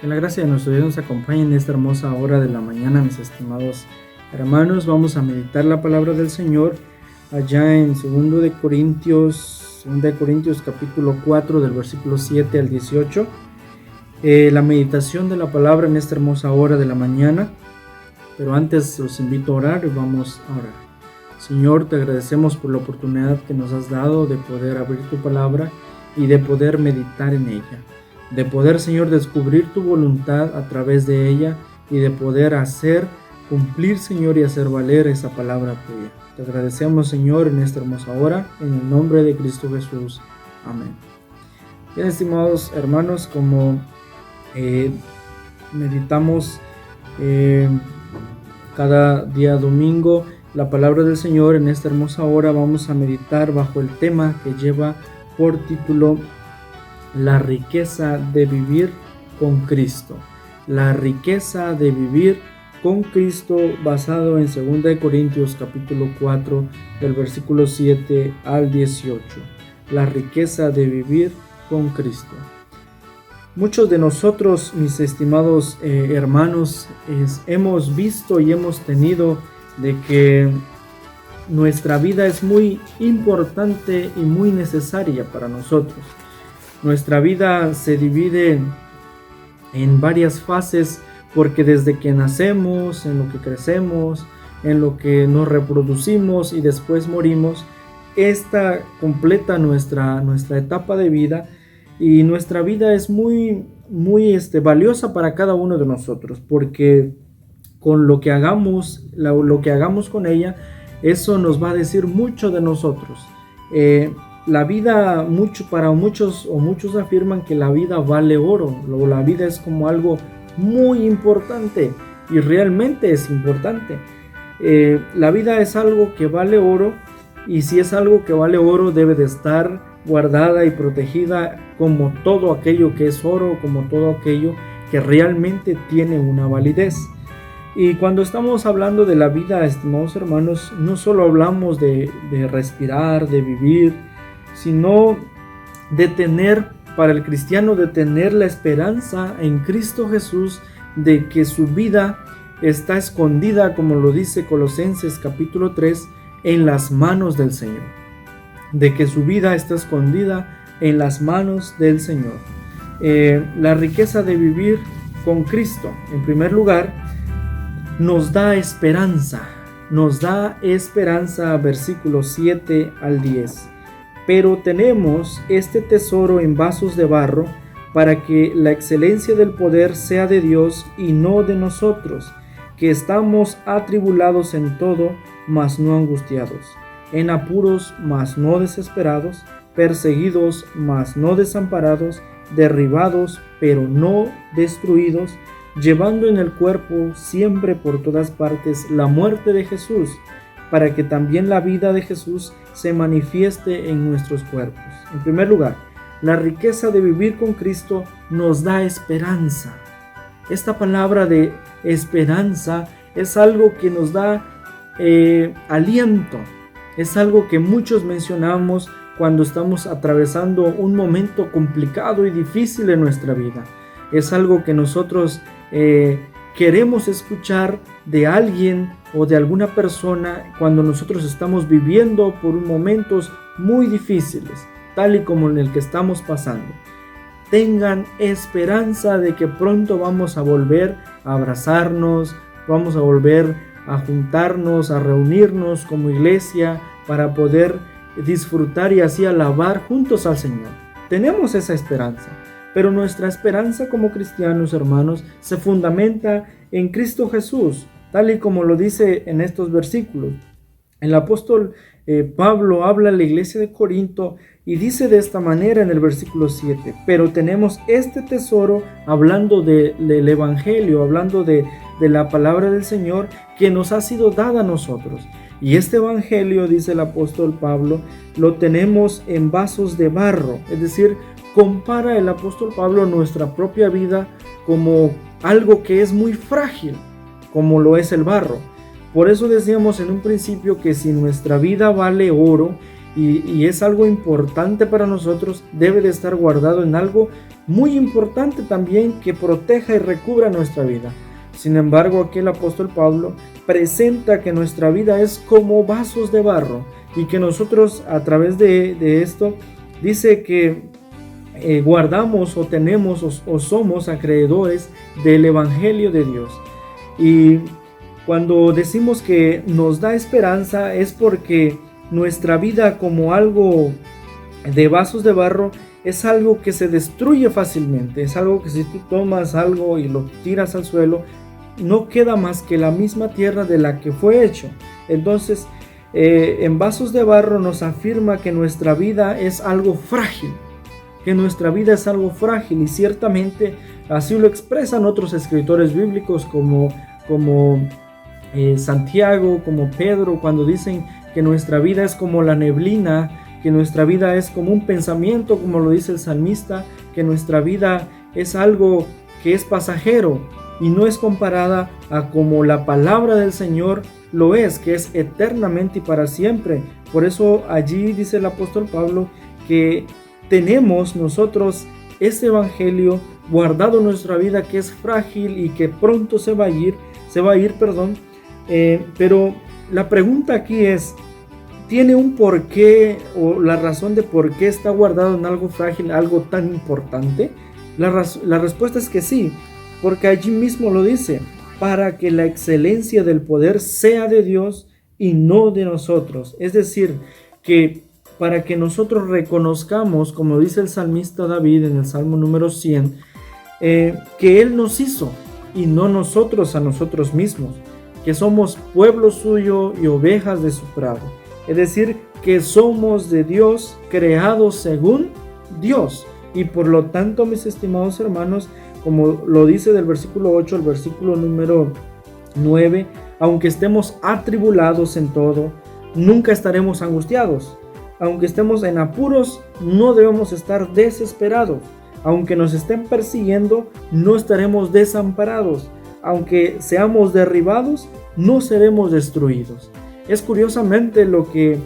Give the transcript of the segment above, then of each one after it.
Que la gracia de nuestro Dios nos acompañe en esta hermosa hora de la mañana, mis estimados hermanos. Vamos a meditar la palabra del Señor allá en 2 de Corintios capítulo 4 del versículo 7 al 18. La meditación de la palabra en esta hermosa hora de la mañana. Pero antes los invito a orar y vamos a orar. Señor, te agradecemos por la oportunidad que nos has dado de poder abrir tu palabra y de poder meditar en ella. De poder, Señor, descubrir tu voluntad a través de ella y de poder hacer cumplir, Señor, y hacer valer esa palabra tuya. Te agradecemos, Señor, en esta hermosa hora, en el nombre de Cristo Jesús. Amén. Bien, estimados hermanos, como meditamos cada día domingo la palabra del Señor, en esta hermosa hora vamos a meditar bajo el tema que lleva por título la riqueza de vivir con Cristo. La riqueza de vivir con Cristo, basado en 2 de Corintios capítulo 4 del versículo 7 al 18. La riqueza de vivir con Cristo. Muchos de nosotros, mis estimados hermanos, hemos visto y hemos tenido de que nuestra vida es muy importante y muy necesaria para nosotros. Nuestra vida se divide en varias fases porque desde que nacemos, en lo que crecemos, en lo que nos reproducimos y después morimos, esta completa nuestra etapa de vida, y nuestra vida es muy valiosa para cada uno de nosotros, porque con lo que hagamos, lo que hagamos con ella, eso nos va a decir mucho de nosotros. La vida, para muchos afirman que la vida vale oro. La vida es como algo muy importante, y realmente es importante. La vida es algo que vale oro, y si es algo que vale oro, debe de estar guardada y protegida como todo aquello que es oro, como todo aquello que realmente tiene una validez. Y cuando estamos hablando de la vida, estimados hermanos, no solo hablamos de respirar, de vivir, sino de tener, para el cristiano, de tener la esperanza en Cristo Jesús de que su vida está escondida, como lo dice Colosenses capítulo 3, en las manos del Señor. De que su vida está escondida en las manos del Señor. La riqueza de vivir con Cristo, en primer lugar, nos da esperanza, versículos 7 al 10. Pero tenemos este tesoro en vasos de barro, para que la excelencia del poder sea de Dios y no de nosotros, que estamos atribulados en todo, mas no angustiados, en apuros, mas no desesperados, perseguidos, mas no desamparados, derribados, pero no destruidos, llevando en el cuerpo siempre por todas partes la muerte de Jesús, para que también la vida de Jesús se manifieste en nuestros cuerpos. En primer lugar, la riqueza de vivir con Cristo nos da esperanza. Esta palabra de esperanza es algo que nos da aliento. Es algo que muchos mencionamos cuando estamos atravesando un momento complicado y difícil en nuestra vida. Es algo que nosotros queremos escuchar de alguien o de alguna persona cuando nosotros estamos viviendo por momentos muy difíciles, tal y como en el que estamos pasando. Tengan esperanza de que pronto vamos a volver a abrazarnos, vamos a volver a juntarnos, a reunirnos como iglesia para poder disfrutar y así alabar juntos al Señor. Tenemos esa esperanza. Pero nuestra esperanza como cristianos, hermanos, se fundamenta en Cristo Jesús, tal y como lo dice en estos versículos. El apóstol Pablo habla a la iglesia de Corinto y dice de esta manera en el versículo 7, pero tenemos este tesoro, hablando del evangelio, hablando de la palabra del Señor que nos ha sido dada a nosotros. Y este evangelio, dice el apóstol Pablo, lo tenemos en vasos de barro, es decir, compara el apóstol Pablo nuestra propia vida como algo que es muy frágil, como lo es el barro. Por eso decíamos en un principio que si nuestra vida vale oro y es algo importante para nosotros, debe de estar guardado en algo muy importante también que proteja y recubra nuestra vida. Sin embargo, aquí el apóstol Pablo presenta que nuestra vida es como vasos de barro y que nosotros a través de esto dice que guardamos o tenemos o somos acreedores del Evangelio de Dios. Y cuando decimos que nos da esperanza es porque nuestra vida como algo de vasos de barro es algo que se destruye fácilmente, es algo que si tú tomas algo y lo tiras al suelo, no queda más que la misma tierra de la que fue hecho. Entonces, en vasos de barro nos afirma que nuestra vida es algo frágil, y ciertamente así lo expresan otros escritores bíblicos como Santiago, como Pedro, cuando dicen que nuestra vida es como la neblina, que nuestra vida es como un pensamiento, como lo dice el salmista, que nuestra vida es algo que es pasajero y no es comparada a como la palabra del Señor lo es, que es eternamente y para siempre. Por eso allí dice el apóstol Pablo que tenemos nosotros ese evangelio guardado en nuestra vida, que es frágil y que pronto se va a ir, pero la pregunta aquí es, ¿tiene un porqué o la razón de por qué está guardado en algo frágil, algo tan importante? La respuesta es que sí, porque allí mismo lo dice, para que la excelencia del poder sea de Dios y no de nosotros. Es decir, que para que nosotros reconozcamos, como dice el salmista David en el Salmo número 100, que Él nos hizo y no nosotros a nosotros mismos, que somos pueblo suyo y ovejas de su prado. Es decir, que somos de Dios, creados según Dios. Y por lo tanto, mis estimados hermanos, como lo dice del versículo 8 al versículo número 9, aunque estemos atribulados en todo, nunca estaremos angustiados. Aunque estemos en apuros, no debemos estar desesperados. Aunque nos estén persiguiendo, no estaremos desamparados. Aunque seamos derribados, no seremos destruidos. Es curiosamente lo que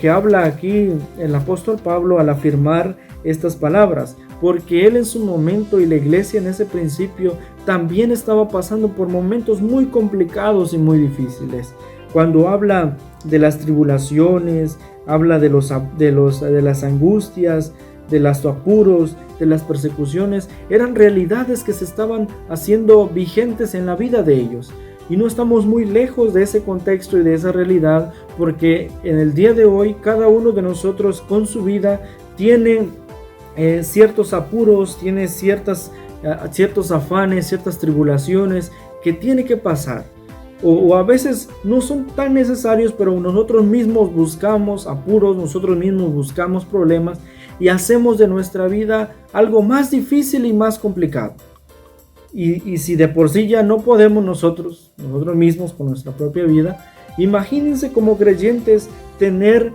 habla aquí el apóstol Pablo al afirmar estas palabras, porque él en su momento y la iglesia en ese principio también estaba pasando por momentos muy complicados y muy difíciles. Cuando habla de las tribulaciones, habla de las angustias, de los apuros, de las persecuciones, eran realidades que se estaban haciendo vigentes en la vida de ellos. Y no estamos muy lejos de ese contexto y de esa realidad, porque en el día de hoy cada uno de nosotros con su vida tiene ciertos apuros, tiene ciertos afanes, ciertas tribulaciones que tiene que pasar. O a veces no son tan necesarios, pero nosotros mismos buscamos apuros, nosotros mismos buscamos problemas y hacemos de nuestra vida algo más difícil y más complicado. Y si de por sí ya no podemos nosotros mismos con nuestra propia vida, imagínense como creyentes tener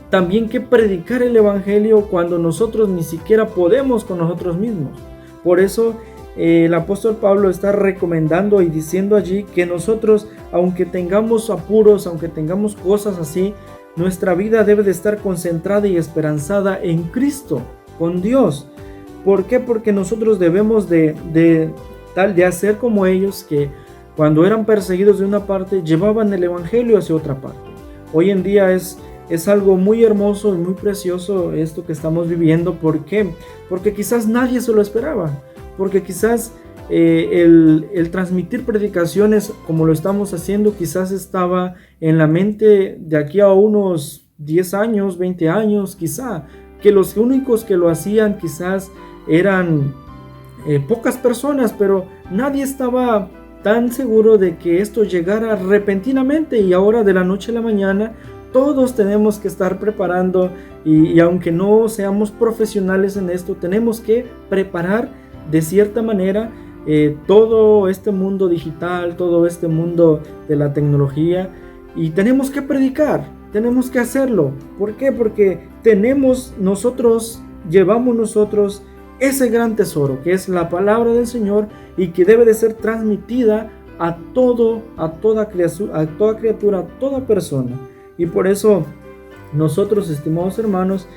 también que predicar el evangelio cuando nosotros ni siquiera podemos con nosotros mismos. Por eso el apóstol Pablo está recomendando y diciendo allí que nosotros, aunque tengamos apuros, aunque tengamos cosas así, nuestra vida debe de estar concentrada y esperanzada en Cristo, con Dios. ¿Por qué? Porque nosotros debemos de hacer como ellos, que cuando eran perseguidos de una parte, llevaban el evangelio hacia otra parte. Hoy en día es algo muy hermoso y muy precioso esto que estamos viviendo. ¿Por qué? Porque quizás nadie se lo esperaba. Porque quizás el transmitir predicaciones como lo estamos haciendo quizás estaba en la mente de aquí a unos 10 años, 20 años quizá, que los únicos que lo hacían quizás eran pocas personas, pero nadie estaba tan seguro de que esto llegara repentinamente, y ahora de la noche a la mañana todos tenemos que estar preparando y aunque no seamos profesionales en esto, tenemos que preparar de cierta manera todo este mundo digital, todo este mundo de la tecnología, y tenemos que predicar, tenemos que hacerlo. ¿Por qué? Porque llevamos nosotros ese gran tesoro que es la palabra del Señor y que debe de ser transmitida a toda criatura, a toda persona. Y por eso Nosotros, estimados hermanos,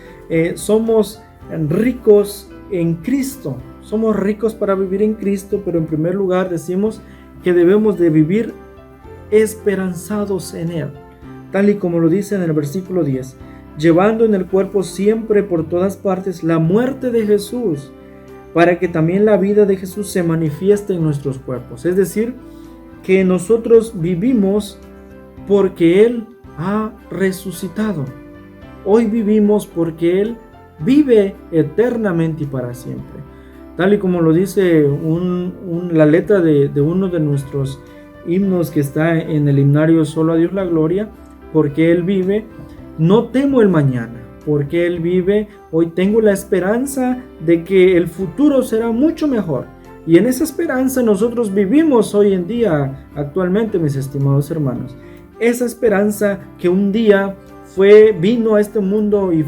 somos ricos en Cristo. Somos ricos para vivir en Cristo, pero en primer lugar decimos que debemos de vivir esperanzados en Él, tal y como lo dice en el versículo 10, llevando en el cuerpo siempre por todas partes la muerte de Jesús, para que también la vida de Jesús se manifieste en nuestros cuerpos. Es decir, que nosotros vivimos porque Él ha resucitado. Hoy vivimos porque Él vive eternamente y para siempre. Tal y como lo dice la letra de uno de nuestros himnos que está en el himnario Solo a Dios la Gloria, porque Él vive, no temo el mañana. Porque Él vive, hoy tengo la esperanza de que el futuro será mucho mejor. Y en esa esperanza nosotros vivimos hoy en día, actualmente, mis estimados hermanos. Esa esperanza que un día vino a este mundo y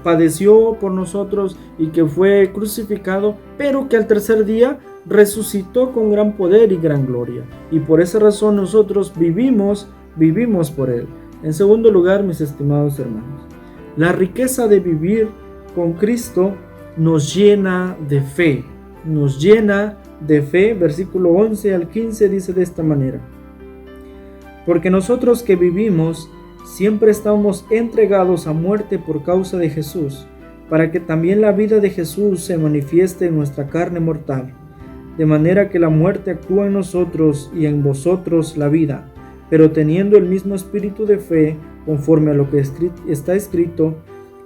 padeció por nosotros y que fue crucificado, pero que al tercer día resucitó con gran poder y gran gloria. Y por esa razón nosotros vivimos por Él. En segundo lugar, mis estimados hermanos, la riqueza de vivir con Cristo nos llena de fe. Nos llena de fe. Versículo 11 al 15 dice de esta manera: porque nosotros que vivimos siempre estamos entregados a muerte por causa de Jesús, para que también la vida de Jesús se manifieste en nuestra carne mortal. De manera que la muerte actúa en nosotros y en vosotros la vida, pero teniendo el mismo espíritu de fe, conforme a lo que está escrito: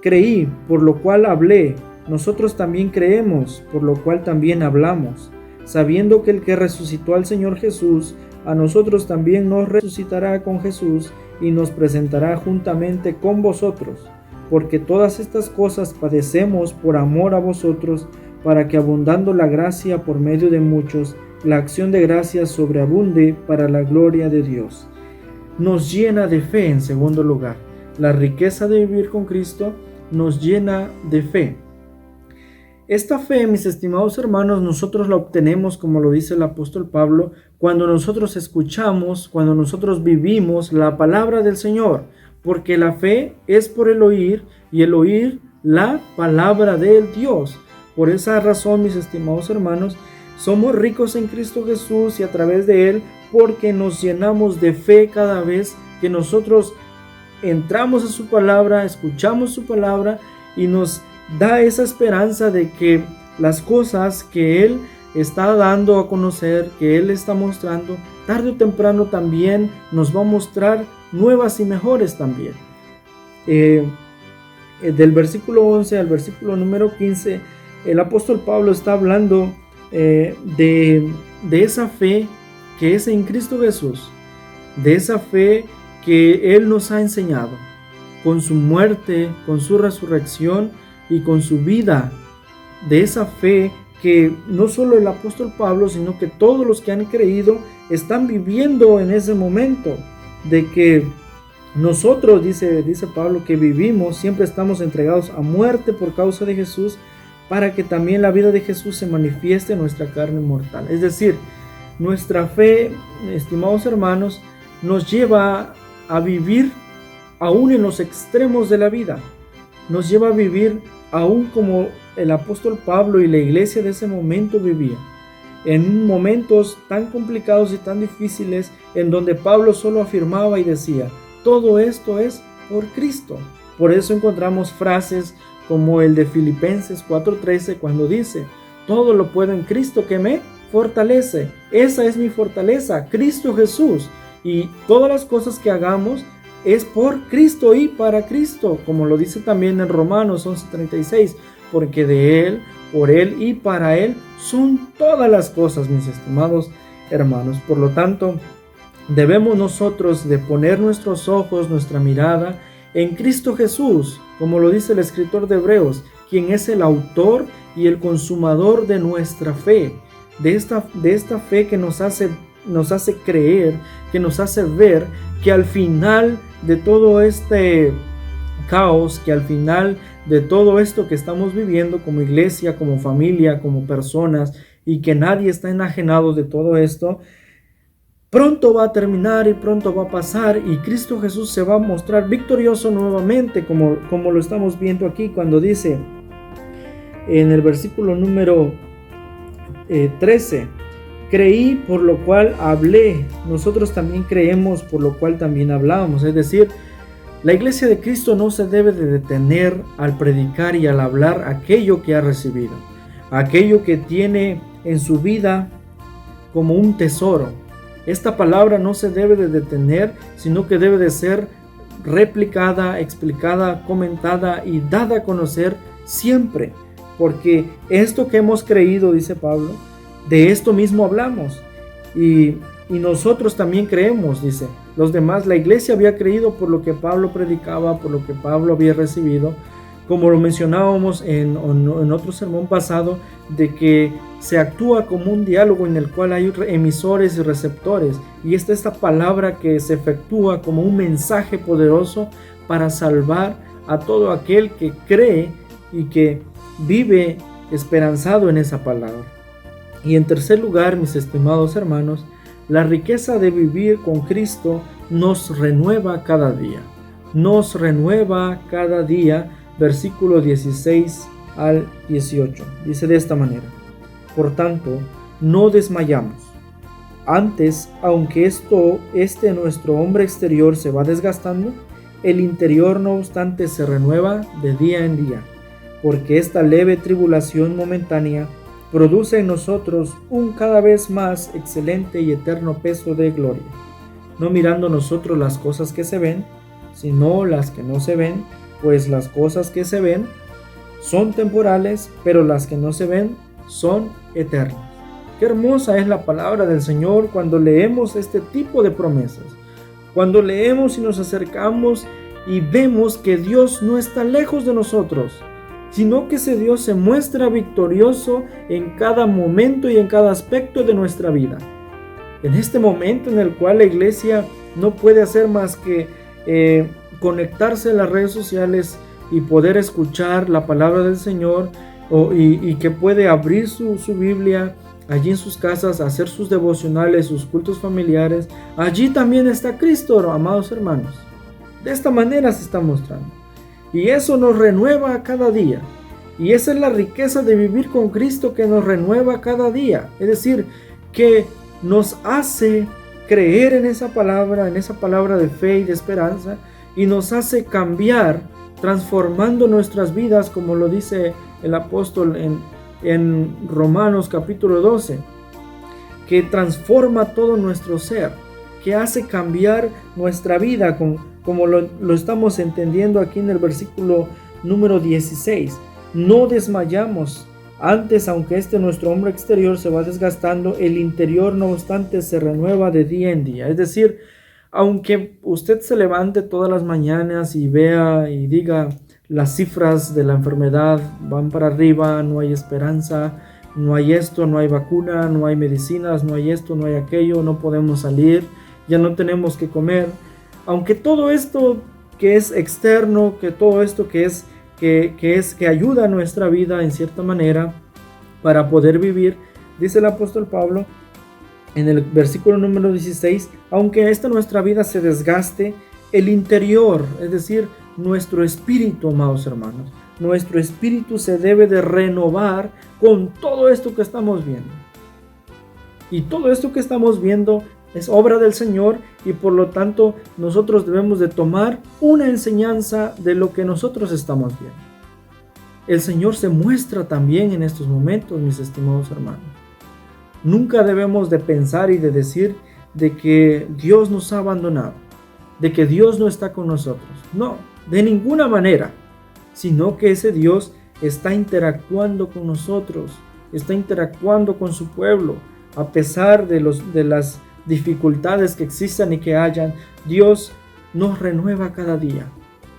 creí, por lo cual hablé; nosotros también creemos, por lo cual también hablamos, sabiendo que el que resucitó al Señor Jesús, a nosotros también nos resucitará con Jesús y nos presentará juntamente con vosotros. Porque todas estas cosas padecemos por amor a vosotros, para que abundando la gracia por medio de muchos, la acción de gracias sobreabunde para la gloria de Dios. Nos llena de fe. En segundo lugar, la riqueza de vivir con Cristo nos llena de fe. Esta fe, mis estimados hermanos, nosotros la obtenemos, como lo dice el apóstol Pablo, cuando nosotros escuchamos, cuando nosotros vivimos la palabra del Señor, porque la fe es por el oír y el oír la palabra del Dios. Por esa razón, mis estimados hermanos, somos ricos en Cristo Jesús y a través de Él, porque nos llenamos de fe cada vez que nosotros entramos a su palabra, escuchamos su palabra y nos da esa esperanza de que las cosas que Él está dando a conocer, que Él está mostrando, tarde o temprano también nos va a mostrar nuevas y mejores también. Del versículo 11 al versículo número 15, el apóstol Pablo está hablando de esa fe que es en Cristo Jesús, de esa fe que Él nos ha enseñado, con su muerte, con su resurrección y con su vida, de esa fe que no solo el apóstol Pablo, sino que todos los que han creído están viviendo en ese momento, de que nosotros, dice Pablo, que vivimos, siempre estamos entregados a muerte por causa de Jesús, para que también la vida de Jesús se manifieste en nuestra carne mortal. Es decir, nuestra fe, estimados hermanos, nos lleva a vivir aún en los extremos de la vida. Nos lleva a vivir aún como el apóstol Pablo y la iglesia de ese momento vivía, en momentos tan complicados y tan difíciles, en donde Pablo solo afirmaba y decía: todo esto es por Cristo. Por eso encontramos frases como el de Filipenses 4:13, cuando dice: todo lo puedo en Cristo que me fortalece. Esa es mi fortaleza, Cristo Jesús. Y todas las cosas que hagamos es por Cristo y para Cristo, como lo dice también en Romanos 11:36, porque de Él, por Él y para Él son todas las cosas, mis estimados hermanos. Por lo tanto, debemos nosotros de poner nuestros ojos, nuestra mirada en Cristo Jesús, como lo dice el escritor de Hebreos, quien es el autor y el consumador de nuestra fe, de esta fe que nos hace creer, que nos hace ver que al final de todo este caos, que al final de todo esto que estamos viviendo como iglesia, como familia, como personas, y que nadie está enajenado de todo esto, pronto va a terminar y pronto va a pasar y Cristo Jesús se va a mostrar victorioso nuevamente, como lo estamos viendo aquí cuando dice en el versículo número 13, creí por lo cual hablé. Nosotros también creemos por lo cual también hablamos. Es decir, la iglesia de Cristo no se debe de detener al predicar y al hablar aquello que ha recibido, aquello que tiene en su vida como un tesoro. Esta palabra no se debe de detener, sino que debe de ser replicada, explicada, comentada y dada a conocer siempre. Porque esto que hemos creído, dice Pablo, de esto mismo hablamos. Y nosotros también creemos, dice. Los demás, la iglesia había creído por lo que Pablo predicaba, por lo que Pablo había recibido. Como lo mencionábamos en otro sermón pasado, de que se actúa como un diálogo en el cual hay emisores y receptores. Y esta palabra que se efectúa como un mensaje poderoso para salvar a todo aquel que cree y que vive esperanzado en esa palabra. Y en tercer lugar, mis estimados hermanos, la riqueza de vivir con Cristo nos renueva cada día. Nos renueva cada día. Versículo 16 al 18. Dice de esta manera: por tanto, no desmayamos. Antes, aunque nuestro hombre exterior se va desgastando, el interior no obstante se renueva de día en día, porque esta leve tribulación momentánea produce en nosotros un cada vez más excelente y eterno peso de gloria, no mirando nosotros las cosas que se ven, sino las que no se ven, pues las cosas que se ven son temporales, pero las que no se ven son eternas. Qué hermosa es la palabra del Señor cuando leemos este tipo de promesas, cuando leemos y nos acercamos y vemos que Dios no está lejos de nosotros, sino que ese Dios se muestra victorioso en cada momento y en cada aspecto de nuestra vida. En este momento en el cual la iglesia no puede hacer más que conectarse a las redes sociales y poder escuchar la palabra del Señor, y que puede abrir su Biblia allí en sus casas, hacer sus devocionales, sus cultos familiares. Allí también está Cristo, amados hermanos. De esta manera se está mostrando. Y eso nos renueva cada día. Y esa es la riqueza de vivir con Cristo, que nos renueva cada día. Es decir, que nos hace creer en esa palabra de fe y de esperanza, y nos hace cambiar, transformando nuestras vidas, como lo dice el apóstol en Romanos capítulo 12, que transforma todo nuestro ser, que hace cambiar nuestra vida, como lo estamos entendiendo aquí en el versículo número 16. No desmayamos. Antes, aunque nuestro hombre exterior se va desgastando, el interior no obstante se renueva de día en día. Es decir, aunque usted se levante todas las mañanas y vea y diga las cifras de la enfermedad van para arriba, no hay esperanza, no hay esto, no hay vacuna, no hay medicinas, no hay esto, no hay aquello, no podemos salir, ya no tenemos que comer. Aunque todo esto que es externo, que todo esto que ayuda a nuestra vida en cierta manera para poder vivir, dice el apóstol Pablo en el versículo número 16, aunque nuestra vida se desgaste, el interior, es decir, nuestro espíritu, amados hermanos, nuestro espíritu se debe de renovar con todo esto que estamos viendo. Y todo esto que estamos viendo es obra del Señor, y por lo tanto nosotros debemos de tomar una enseñanza de lo que nosotros estamos viendo. El Señor se muestra también en estos momentos, mis estimados hermanos. Nunca debemos de pensar y de decir de que Dios nos ha abandonado, de que Dios no está con nosotros. No, de ninguna manera, sino que ese Dios está interactuando con nosotros, está interactuando con su pueblo. A pesar de las dificultades que existan y que hayan, Dios nos renueva cada día,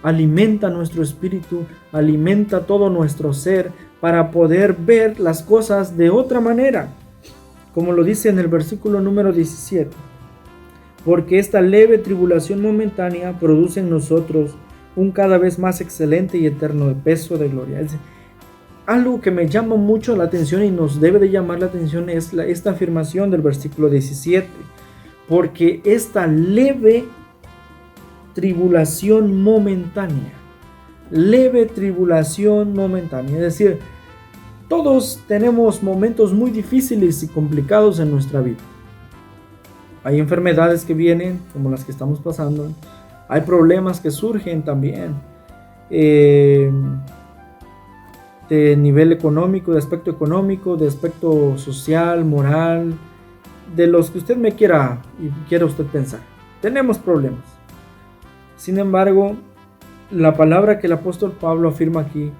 alimenta nuestro espíritu, alimenta todo nuestro ser para poder ver las cosas de otra manera, como lo dice en el versículo número 17, porque esta leve tribulación momentánea produce en nosotros un cada vez más excelente y eterno peso de gloria. Es algo que me llama mucho la atención y nos debe de llamar la atención es esta afirmación del versículo 17, porque esta leve tribulación momentánea, es decir, todos tenemos momentos muy difíciles y complicados en nuestra vida. Hay enfermedades que vienen, como las que estamos pasando. Hay problemas que surgen también. De nivel económico, de aspecto social, moral, de los que usted me quiera usted pensar. Tenemos problemas. Sin embargo, la palabra que el apóstol Pablo afirma aquí,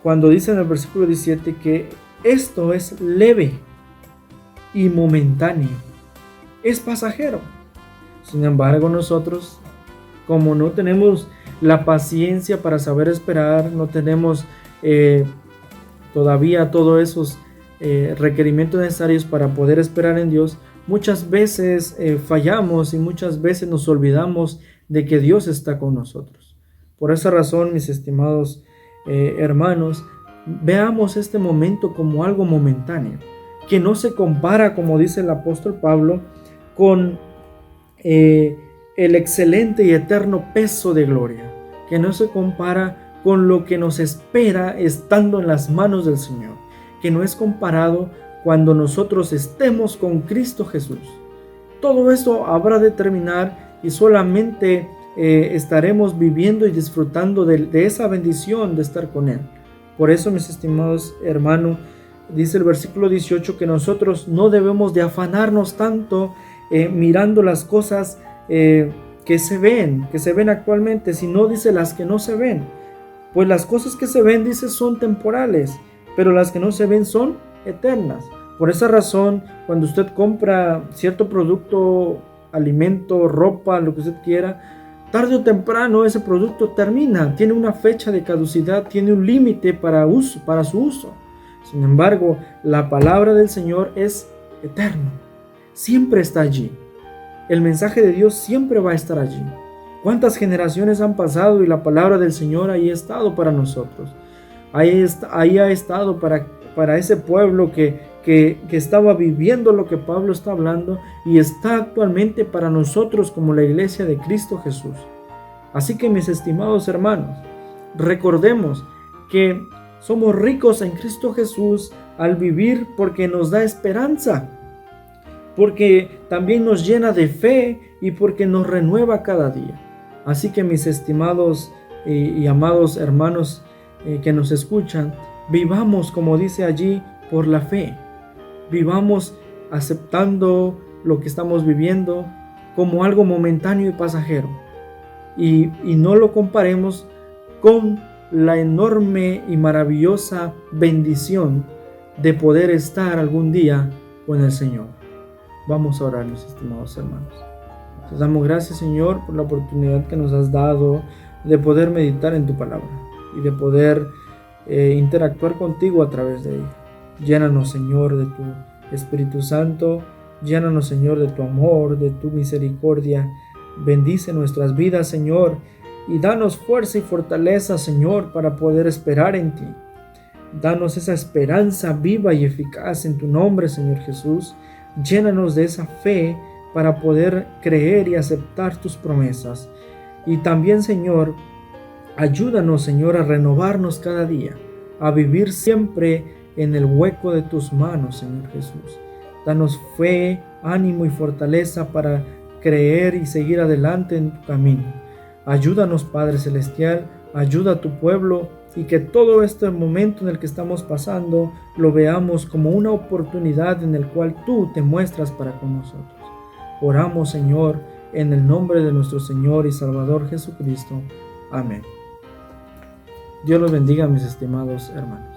cuando dice en el versículo 17 que esto es leve y momentáneo, es pasajero. Sin embargo, nosotros, como no tenemos la paciencia para saber esperar, no tenemos todavía todos esos requerimientos necesarios para poder esperar en Dios, muchas veces fallamos y muchas veces nos olvidamos de que Dios está con nosotros. Por esa razón, mis estimados hermanos, veamos este momento como algo momentáneo, que no se compara, como dice el apóstol Pablo, con el excelente y eterno peso de gloria, que no se compara con lo que nos espera estando en las manos del Señor, que no es comparado cuando nosotros estemos con Cristo Jesús. Todo esto habrá de terminar y solamente estaremos viviendo y disfrutando de esa bendición de estar con Él. Por eso, mis estimados hermanos, dice el versículo 18 que nosotros no debemos de afanarnos tanto mirando las cosas que se ven actualmente, sino dice las que no se ven. Pues las cosas que se ven, dice, son temporales, pero las que no se ven son eternas. Por esa razón, cuando usted compra cierto producto, alimento, ropa, lo que usted quiera, tarde o temprano ese producto termina, tiene una fecha de caducidad, tiene un límite para su uso. Sin embargo, la palabra del Señor es eterno, siempre está allí. El mensaje de Dios siempre va a estar allí. ¿Cuántas generaciones han pasado y la palabra del Señor ahí ha estado para nosotros? Ahí ha estado para ese pueblo que estaba viviendo lo que Pablo está hablando, y está actualmente para nosotros como la iglesia de Cristo Jesús. Así que, mis estimados hermanos, recordemos que somos ricos en Cristo Jesús al vivir, porque nos da esperanza, porque también nos llena de fe y porque nos renueva cada día. Así que, mis estimados y amados hermanos que nos escuchan, vivamos, como dice allí, por la fe. Vivamos aceptando lo que estamos viviendo como algo momentáneo y pasajero. Y no lo comparemos con la enorme y maravillosa bendición de poder estar algún día con el Señor. Vamos a orar, mis estimados hermanos. Te damos gracias, Señor, por la oportunidad que nos has dado de poder meditar en tu palabra y de poder interactuar contigo a través de ella. Llénanos, Señor, de tu Espíritu Santo. Llénanos, Señor, de tu amor, de tu misericordia. Bendice nuestras vidas, Señor, y danos fuerza y fortaleza, Señor, para poder esperar en ti. Danos esa esperanza viva y eficaz en tu nombre, Señor Jesús. Llénanos de esa fe para poder creer y aceptar tus promesas. Y también, Señor, ayúdanos, Señor, a renovarnos cada día, a vivir siempre en el hueco de tus manos, Señor Jesús. Danos fe, ánimo y fortaleza para creer y seguir adelante en tu camino. Ayúdanos, Padre Celestial, ayuda a tu pueblo, y que todo este momento en el que estamos pasando lo veamos como una oportunidad en el cual tú te muestras para con nosotros. Oramos, Señor, en el nombre de nuestro Señor y Salvador Jesucristo. Amén. Dios los bendiga, mis estimados hermanos.